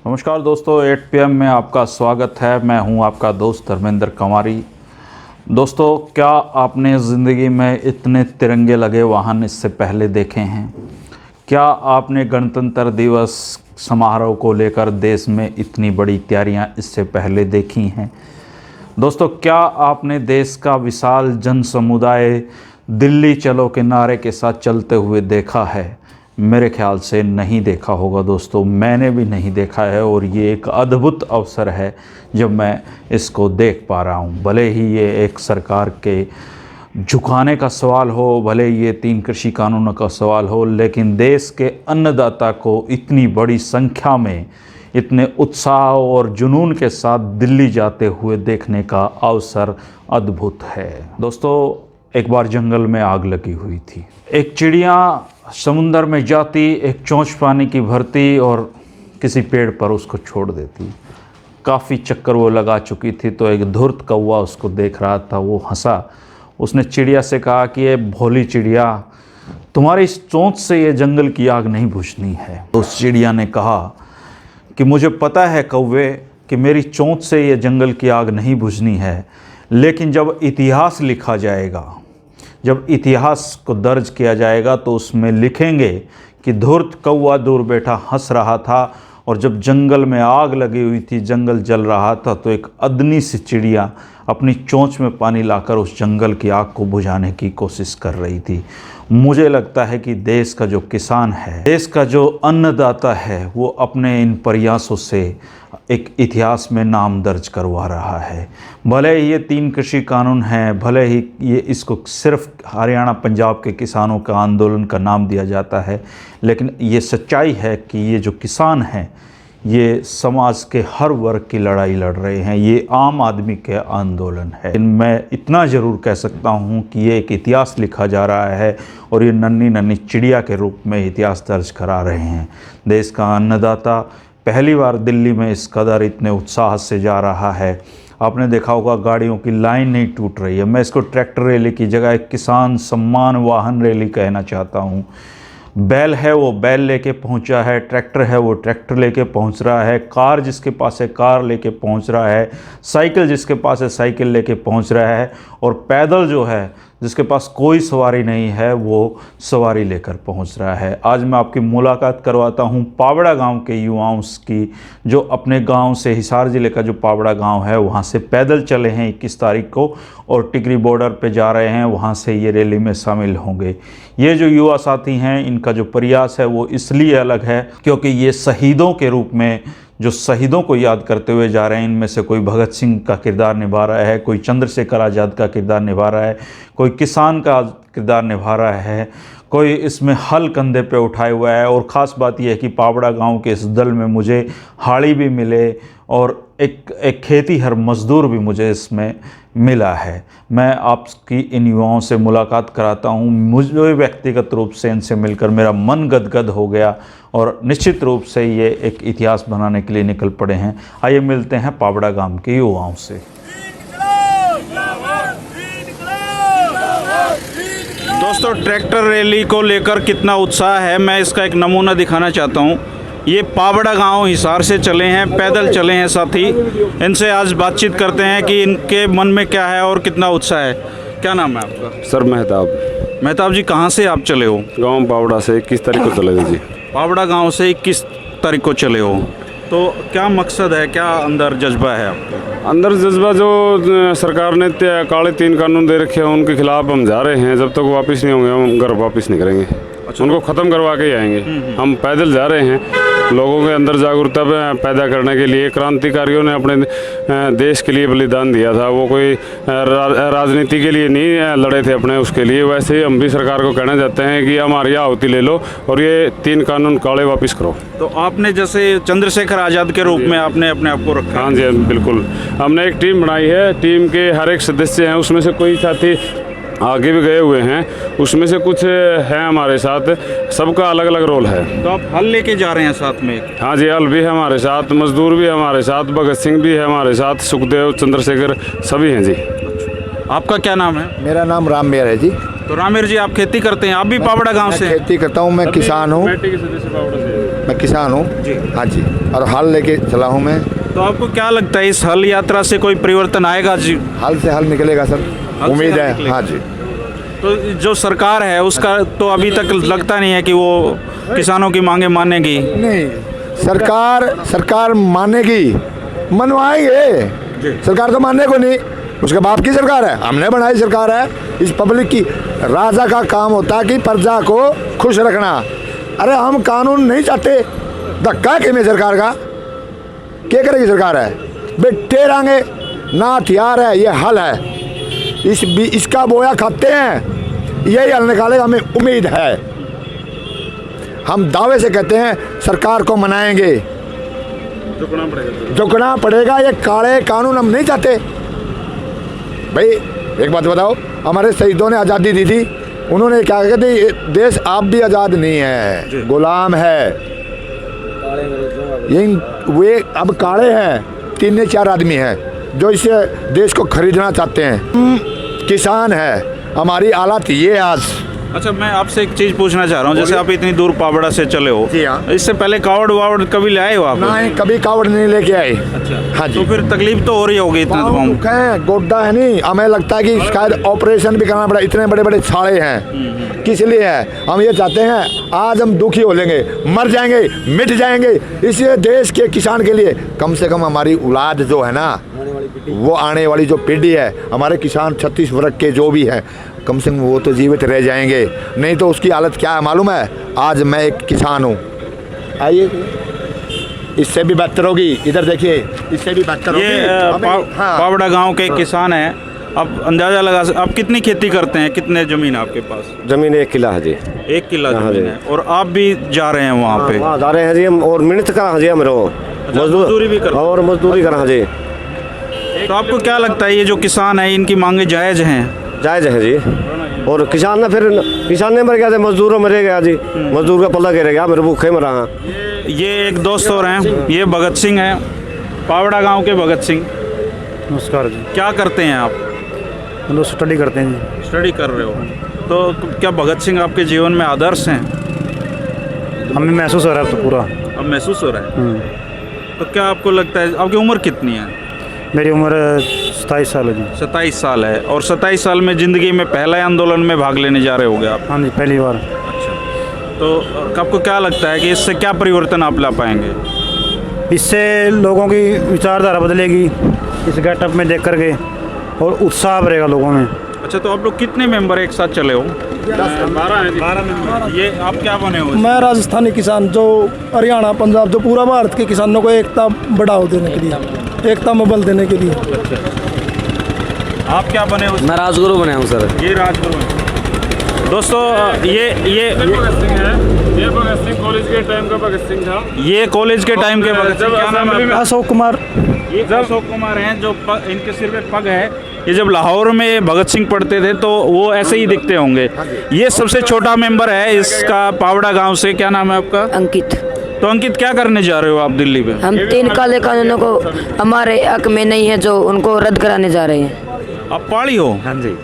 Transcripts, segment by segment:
नमस्कार दोस्तों, 8 PM में आपका स्वागत है। मैं हूं आपका दोस्त धर्मेंद्र कंवारी। दोस्तों, क्या आपने ज़िंदगी में इतने तिरंगे लगे वाहन इससे पहले देखे हैं? क्या आपने गणतंत्र दिवस समारोह को लेकर देश में इतनी बड़ी तैयारियां इससे पहले देखी हैं? दोस्तों, क्या आपने देश का विशाल जन समुदाय दिल्ली चलो के नारे के साथ चलते हुए देखा है? मेरे ख्याल से नहीं देखा होगा दोस्तों, मैंने भी नहीं देखा है और ये एक अद्भुत अवसर है जब मैं इसको देख पा रहा हूँ। भले ही ये एक सरकार के झुकाने का सवाल हो, भले ये 3 कृषि कानूनों का सवाल हो, लेकिन देश के अन्नदाता को इतनी बड़ी संख्या में इतने उत्साह और जुनून के साथ दिल्ली जाते हुए देखने का अवसर अद्भुत है। दोस्तों, एक बार जंगल में आग लगी हुई थी। एक चिड़िया समुंदर में जाती, एक चोंच पानी की भरती और किसी पेड़ पर उसको छोड़ देती। काफ़ी चक्कर वो लगा चुकी थी, तो एक धूर्त कौवा उसको देख रहा था। वो हंसा। उसने चिड़िया से कहा कि ये भोली चिड़िया, तुम्हारी इस चोंच से ये जंगल की आग नहीं बुझनी है। तो उस चिड़िया ने कहा कि मुझे पता है कौवे कि मेरी चोंच से ये जंगल की आग नहीं बुझनी है, लेकिन जब इतिहास लिखा जाएगा, जब इतिहास को दर्ज किया जाएगा तो उसमें लिखेंगे कि धूर्त कौवा दूर बैठा हंस रहा था, और जब जंगल में आग लगी हुई थी, जंगल जल रहा था, तो एक अदनी सी चिड़िया अपनी चोंच में पानी लाकर उस जंगल की आग को बुझाने की कोशिश कर रही थी। मुझे लगता है कि देश का जो किसान है, देश का जो अन्नदाता है, वो अपने इन प्रयासों से एक इतिहास में नाम दर्ज करवा रहा है। भले ही ये 3 कृषि कानून हैं, भले ही ये इसको सिर्फ हरियाणा पंजाब के किसानों का आंदोलन का नाम दिया जाता है, लेकिन ये सच्चाई है कि ये जो किसान हैं, ये समाज के हर वर्ग की लड़ाई लड़ रहे हैं। ये आम आदमी के आंदोलन है। मैं इतना ज़रूर कह सकता हूँ कि ये एक इतिहास लिखा जा रहा है और ये नन्ही नन्ही चिड़िया के रूप में इतिहास दर्ज करा रहे हैं। देश का अन्नदाता पहली बार दिल्ली में इस कदर इतने उत्साह से जा रहा है। आपने देखा होगा गाड़ियों की लाइन नहीं टूट रही है। मैं इसको ट्रैक्टर रैली की जगह एक किसान सम्मान वाहन रैली कहना चाहता हूँ। बैल है वो बैल लेके पहुंचा है, ट्रैक्टर है वो ट्रैक्टर लेके पहुंच रहा है, कार जिसके पास है कार लेके पहुंच रहा है, साइकिल जिसके पास है साइकिल लेके पहुंच रहा है, और पैदल जो है जिसके पास कोई सवारी नहीं है वो सवारी लेकर पहुंच रहा है। आज मैं आपकी मुलाकात करवाता हूं पावड़ा गांव के युवाओं की, जो अपने गांव से, हिसार ज़िले का जो पावड़ा गांव है, वहां से पैदल चले हैं 21 तारीख को और टिकरी बॉर्डर पे जा रहे हैं। वहां से ये रैली में शामिल होंगे। ये जो युवा साथी हैं, इनका जो प्रयास है वो इसलिए अलग है क्योंकि ये शहीदों के रूप में, जो शहीदों को याद करते हुए जा रहे हैं, इनमें से कोई भगत सिंह का किरदार निभा रहा है, कोई चंद्रशेखर आज़ाद का किरदार निभा रहा है, कोई किसान का किरदार निभा रहा है, कोई इसमें हल कंधे पे उठाए हुआ है। और ख़ास बात यह है कि पावड़ा गांव के इस दल में मुझे हाड़ी भी मिले और एक खेती हर मज़दूर भी मुझे इसमें मिला है। मैं आपकी इन युवाओं से मुलाकात कराता हूँ। मुझे व्यक्तिगत रूप से इनसे मिलकर मेरा मन गदगद हो गया और निश्चित रूप से ये एक इतिहास बनाने के लिए निकल पड़े हैं। आइए मिलते हैं पावड़ा गांव के युवाओं से। दोस्तों, ट्रैक्टर रैली को लेकर कितना उत्साह है, मैं इसका एक नमूना दिखाना चाहता हूँ। ये पावड़ा गांव हिसार से चले हैं, पैदल चले हैं साथी। इनसे आज बातचीत करते हैं कि इनके मन में क्या है और कितना उत्साह है। क्या नाम है आपका? सर मेहताब। मेहताब जी, कहाँ से आप चले हो? गांव पावड़ा से 21 तारीख को चले जी। पावड़ा गांव से 21 तारीख को चले हो, तो क्या मकसद है, क्या अंदर जज्बा है आपका? अंदर जज्बा जो सरकार ने काले 3 कानून दे रखे हैं उनके खिलाफ हम जा रहे हैं। जब तक वो वापस नहीं होंगे हम घर वापस नहीं करेंगे। अच्छा। उनको ख़त्म करवा के ही आएंगे। हम पैदल जा रहे हैं लोगों के अंदर जागरूकता पैदा करने के लिए। क्रांतिकारियों ने अपने देश के लिए बलिदान दिया था। वो कोई राजनीति के लिए नहीं लड़े थे अपने उसके लिए। वैसे ही हम भी सरकार को कहना चाहते हैं कि हमारी आहुति ले लो और ये 3 कानून काले वापस करो। तो आपने जैसे चंद्रशेखर आज़ाद के रूप में आपने अपने आप को रखा? हाँ जी, बिल्कुल। हमने एक टीम बनाई है। टीम के हर एक सदस्य हैं, उसमें से कोई साथी आगे भी गए हुए हैं, उसमें से कुछ हैं हमारे साथ। सबका अलग अलग रोल है। तो आप हल लेके जा रहे हैं साथ में? हाँ जी, हल भी है हमारे साथ, मजदूर भी है हमारे साथ, भगत सिंह भी है हमारे साथ, सुखदेव, चंद्रशेखर सभी हैं जी। आपका क्या नाम है? मेरा नाम राम मेहर है जी। तो रामेर जी आप खेती करते हैं, आप भी पावड़ा गांव मैं से हैं? खेती करता हूँ, मैं किसान हूँ, मैं किसान हूँ जी। हाँ जी, और हल लेके चला हूँ मैं। तो आपको क्या लगता है इस हल यात्रा से कोई परिवर्तन आएगा जी? हल से हल निकलेगा सर, हल से उम्मीद हल है निकलेगा। हाँ जी। तो जो सरकार है उसका तो अभी तक लगता नहीं है कि वो किसानों की मांगे मानेगी। नहीं, सरकार मानेगी, मनवाएंगे, सरकार तो मानने को नहीं, उसके बाप की सरकार है, हमने बनाई सरकार है, इस पब्लिक की। राजा का काम होता है कि प्रजा को खुश रखना। अरे हम कानून नहीं चाहते, धक्का के में सरकार का क्या करेगी सरकार है, बेटे रांगे ना हथियार है, ये हल है, इसका बोया खाते हैं, यही हल निकालेगा, हमें उम्मीद है। हम दावे से कहते हैं सरकार को मनाएंगे, झुकना पड़ेगा, ये काले कानून हम नहीं चाहते। भाई एक बात बताओ, हमारे शहीदों ने आज़ादी दी थी, उन्होंने क्या कहते, ये देश आप भी आज़ाद नहीं है, गुलाम है, ये वे अब काले हैं, 3-4 आदमी हैं जो इस देश को खरीदना चाहते हैं। किसान है, हमारी हालत ये आज। अच्छा, मैं आपसे एक चीज़ पूछना चाह रहा हूँ, जैसे आप इतनी दूर पावड़ा से चले हो, जी हाँ। इससे पहले कावड़ वावड़ कभी ले आए हो आप? नहीं, कभी कावड़ नहीं लेके आए। अच्छा, हाँ जी। तो फिर तकलीफ तो हो रही होगी इतना पाँव दुख हैं, गोड्डा है नहीं, हमें लगता है कि शायद ऑपरेशन भी करना पड़ा, इतने बड़े बड़े छाले हैं, किस लिए है, हम ये चाहते हैं आज हम दुखी हो लेंगे, मर जाएंगे, मिट जाएंगे, इसलिए देश के किसान के लिए कम से कम हमारी औलाद जो है ना, वो आने वाली जो पीढ़ी है, हमारे किसान 36 वर्ग के जो भी हैं, कम से कम वो तो जीवित रह जाएंगे, नहीं तो उसकी हालत क्या है मालूम है। आज मैं एक किसान हूँ, आइए, इससे भी बेहतर होगी, इधर देखिए, इससे भी बेहतर होगी। ये हाँ। पावड़ा गांव के किसान हैं, आप अंदाजा लगा आप कितनी खेती करते हैं, कितने जमीन है आपके पास? जमीन 1 किला है जी। 1 किला हाँ जमीन जी। है, और आप भी जा रहे हैं वहाँ पे? वहाँ जा रहे हैं जी हम, और मेहनत करा जी हम मजदूरी भी करते हैं? और मजदूरी करा जी। तो आपको क्या लगता है ये जो किसान है इनकी मांगे जायज़ हैं? जायज़ है जी, और किसान ना फिर किसान ने मर गया, मजदूर मरे गया जी, मजदूर का पल्ला गिर गया, मेरे भूखे मरा। ये एक दोस्त और हैं, ये भगत सिंह हैं, पावड़ा गांव के भगत सिंह। नमस्कार जी। क्या करते हैं आप? हम लोग स्टडी करते हैं जी। स्टडी कर रहे हो, तो क्या भगत सिंह आपके जीवन में आदर्श हैं? हमें महसूस हो रहा है अब तो पूरा। अब महसूस हो रहा है? तो क्या आपको लगता है, आपकी उम्र कितनी है? मेरी उम्र 27 साल है जी। 27 साल है, और 27 साल में ज़िंदगी में पहला आंदोलन में भाग लेने जा रहे होगे आप? हाँ जी, पहली बार। अच्छा, तो आपको क्या लगता है कि इससे क्या परिवर्तन आप ला पाएंगे? इससे लोगों की विचारधारा बदलेगी, इस गेटअप में देख करके, और उत्साह बढ़ेगा लोगों में। अच्छा, तो आप लोग कितने मेंबर एक साथ चले हो? 12 मेंबर। ये आप क्या बने हो? मैं राजस्थानी किसान, जो हरियाणा पंजाब, जो पूरा भारत के किसानों को एकता बढ़ावा देने के लिए, एकता में बल देने के लिए। आप क्या बने हो? मैं राजगुरु बना हूँ सर। ये राजगुरु हैं। दोस्तों, ये भगत सिंह कॉलेज के टाइम का भगत सिंह था। ये कॉलेज के टाइम के भगत सिंह, क्या नाम है? अशोक कुमार। ये अशोक कुमार हैं, जो इनके सिर पे पग है। ये जब लाहौर में भगत सिंह पढ़ते थे तो वो ऐसे ही दिखते होंगे। ये सबसे छोटा मेंबर है इसका, पावड़ा गांव से। क्या नाम है आपका? अंकित। तो अंकित, क्या करने जा रहे हो आप दिल्ली में? हम 3 काले कानूनों को हमारे हक में नहीं है, जो उनको रद्द कराने जा रहे हैं। आप पाड़ी हो? हाँ जी।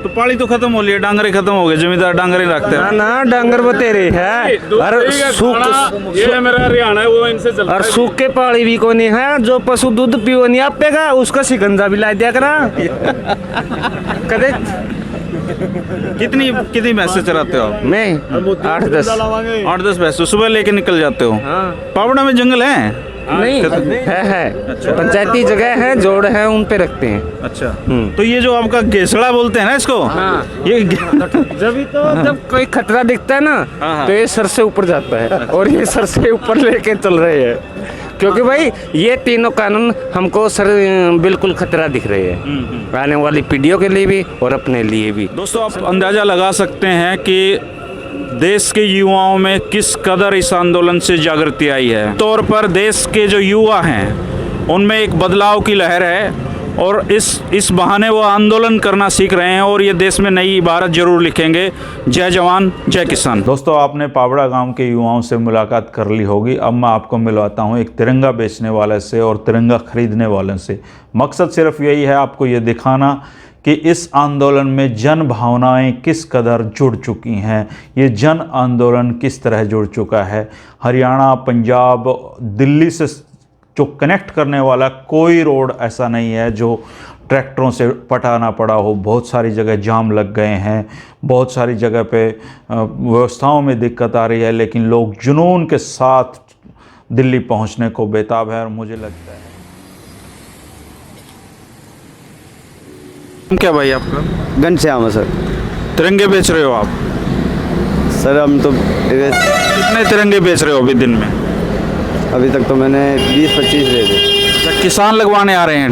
तो पाड़ी तो खत्म हो लिया, डांगरे खत्म हो गए, जमींदार डांगरे रखते हैं। ना डांगर बतेरे है, और ये मेरा हरियाणा है, वो इनसे चलता और सूखे पाड़ी भी को नहीं है, जो पशु दूध पियो नहीं आपेगा उसका शिकंजा भी ला दिया करा। कदे कितनी भैंसे चराते हो आप? मैं 8-10। 8-10 भैंसे सुबह लेके निकल जाते हो? हाँ। पावड़ा में जंगल है? नहीं है पंचायती जगह है, जोड़ है, उन पे रखते हैं। अच्छा, तो ये जो आपका घेसड़ा बोलते हैं ना इसको, ये जब कोई खतरा दिखता है ना, हाँ। तो ये सर से ऊपर जाता है, और ये सर से ऊपर लेके चल रहे हैं, क्योंकि भाई ये तीनों कानून हमको सर बिल्कुल खतरा दिख रहे हैं, आने वाली पीढ़ियों के लिए भी और अपने लिए भी। दोस्तों, आप अंदाज़ा लगा सकते हैं कि देश के युवाओं में किस कदर इस आंदोलन से जागृति आई है। तौर पर देश के जो युवा हैं उनमें एक बदलाव की लहर है, और इस बहाने वो आंदोलन करना सीख रहे हैं, और ये देश में नई इबारत जरूर लिखेंगे। जय जवान जय किसान। दोस्तों, आपने पावड़ा गांव के युवाओं से मुलाकात कर ली होगी। अब मैं आपको मिलवाता हूं एक तिरंगा बेचने वाले से और तिरंगा खरीदने वाले से। मकसद सिर्फ यही है, आपको ये दिखाना कि इस आंदोलन में जन भावनाएं किस कदर जुड़ चुकी हैं, ये जन आंदोलन किस तरह जुड़ चुका है। हरियाणा, पंजाब, दिल्ली से जो कनेक्ट करने वाला कोई रोड ऐसा नहीं है जो ट्रैक्टरों से पटाना पड़ा हो। बहुत सारी जगह जाम लग गए हैं, बहुत सारी जगह पे व्यवस्थाओं में दिक्कत आ रही है, लेकिन लोग जुनून के साथ दिल्ली पहुंचने को बेताब है। और मुझे लगता है क्या भाई आपका? घनश्याम है सर। तिरंगे बेच रहे हो आप? सर हम तो कितने तिरंगे बेच रहे हो अभी दिन में? अभी तक तो मैंने 20-25 दे दिए। अच्छा, किसान लगवाने आ रहे हैं,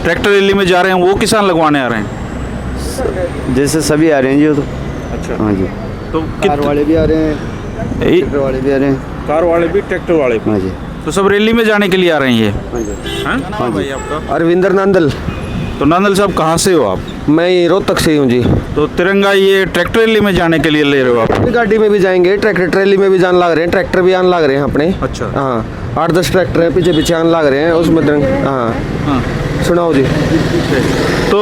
ट्रैक्टर रैली में जा रहे हैं, वो किसान लगवाने आ रहे हैं? जैसे सभी आ रहे हैं जी वो तो। अच्छा, हाँ जी। तो कार वाले भी आ रहे हैं, ट्रैक्टर वाले भी आ रहे हैं। कार वाले भी, ट्रैक्टर वाले भी? हाँ जी। तो सब रैली में जाने के लिए आ रहे हैं ये? हाँ जी। हाँ? क्या नाम है भाई आपका? अरविंदर नंदल। तो नंदल साहब कहाँ से हो आप? मैं रोहतक से ही हूँ जी। तो तिरंगा ये ट्रैक्टर रैली में जाने के लिए ले रहे हो आप? गाड़ी में भी जाएंगे, ट्रैक्टर ट्रैली में भी जान लग रहे हैं, ट्रैक्टर भी आने लग रहे हैं अपने। अच्छा। हाँ, 8-10 ट्रैक्टर हैं पीछे पीछे आने लग रहे हैं उसमें। हाँ हाँ, सुनाओ जी। तो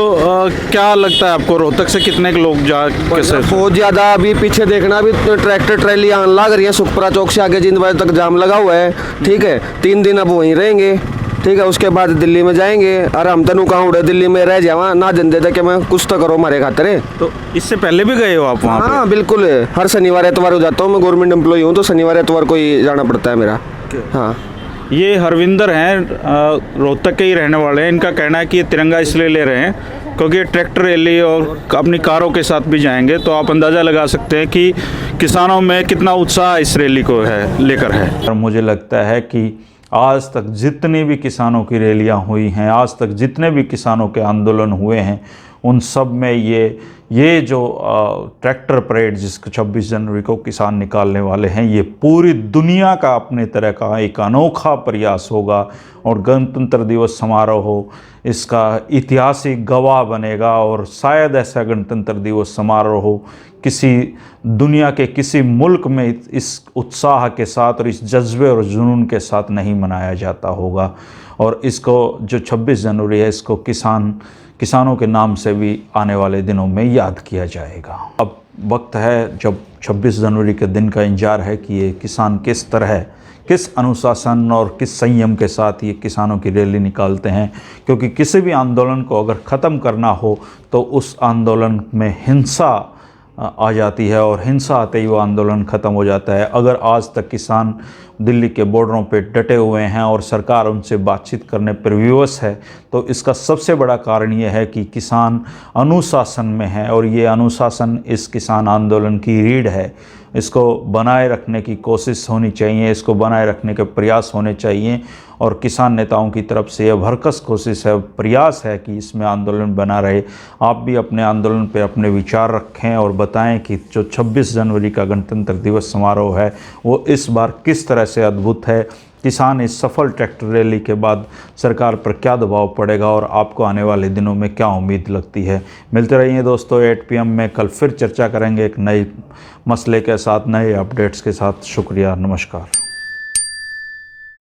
क्या लगता है आपको रोहतक से कितने के लोग जा कैसे? बहुत ज़्यादा। अभी पीछे देखना, अभी तो ट्रैक्टर ट्रैली आने लग रही है। सुखपुरा चौक से आगे 3 बजे तक जाम लगा हुआ है। ठीक है, 3 दिन अब वहीं रहेंगे। ठीक है, उसके बाद दिल्ली में जाएंगे। और हम तनु कहाँ उड़े, दिल्ली में रह जावा ना दिन देते कि मैं कुछ तो करो हमारे खातिर। तो इससे पहले भी गए हो आप वहाँ पे? हाँ बिल्कुल, हर शनिवार एतवार हो जाता हूँ। मैं गवर्नमेंट एम्प्लॉय हूँ तो शनिवार एतवार को ही जाना पड़ता है मेरा। हाँ, ये हरविंदर हैं, रोहतक के ही रहने वाले हैं। इनका कहना है कि ये तिरंगा इसलिए ले रहे हैं क्योंकि ट्रैक्टर रैली और अपनी कारों के साथ भी जाएंगे। तो आप अंदाज़ा लगा सकते हैं कि किसानों में कितना उत्साह इस रैली को है लेकर है। और मुझे लगता है कि आज तक जितनी भी किसानों की रैलियां हुई हैं, आज तक जितने भी किसानों के आंदोलन हुए हैं, उन सब में ये जो ट्रैक्टर परेड जिसको 26 जनवरी को किसान निकालने वाले हैं, ये पूरी दुनिया का अपने तरह का एक अनोखा प्रयास होगा। और गणतंत्र दिवस समारोह हो, इसका ऐतिहासिक गवाह बनेगा। और शायद ऐसा गणतंत्र दिवस समारोह हो किसी दुनिया के किसी मुल्क में इस उत्साह के साथ और इस जज्बे और जुनून के साथ नहीं मनाया जाता होगा। और इसको जो 26 जनवरी है, इसको किसानों के नाम से भी आने वाले दिनों में याद किया जाएगा। अब वक्त है जब 26 जनवरी के दिन का इंतजार है कि ये किसान किस तरह, किस अनुशासन और किस संयम के साथ ये किसानों की रैली निकालते हैं। क्योंकि किसी भी आंदोलन को अगर ख़त्म करना हो तो उस आंदोलन में हिंसा आ जाती है और हिंसा आते ही वो आंदोलन ख़त्म हो जाता है। अगर आज तक किसान दिल्ली के बॉर्डरों पे डटे हुए हैं और सरकार उनसे बातचीत करने पर विवश है, तो इसका सबसे बड़ा कारण ये है कि किसान अनुशासन में है। और ये अनुशासन इस किसान आंदोलन की रीढ़ है। इसको बनाए रखने की कोशिश होनी चाहिए, इसको बनाए रखने के प्रयास होने चाहिए। और किसान नेताओं की तरफ से यह भरकस कोशिश है, प्रयास है कि इसमें आंदोलन बना रहे। आप भी अपने आंदोलन पर अपने विचार रखें और बताएं कि जो 26 जनवरी का गणतंत्र दिवस समारोह है वो इस बार किस तरह से अद्भुत है। किसान इस सफल ट्रैक्टर रैली के बाद सरकार पर क्या दबाव पड़ेगा और आपको आने वाले दिनों में क्या उम्मीद लगती है। मिलते रहिए दोस्तों 8 PM में। कल फिर चर्चा करेंगे एक नए मसले के साथ, नए अपडेट्स के साथ। शुक्रिया, नमस्कार।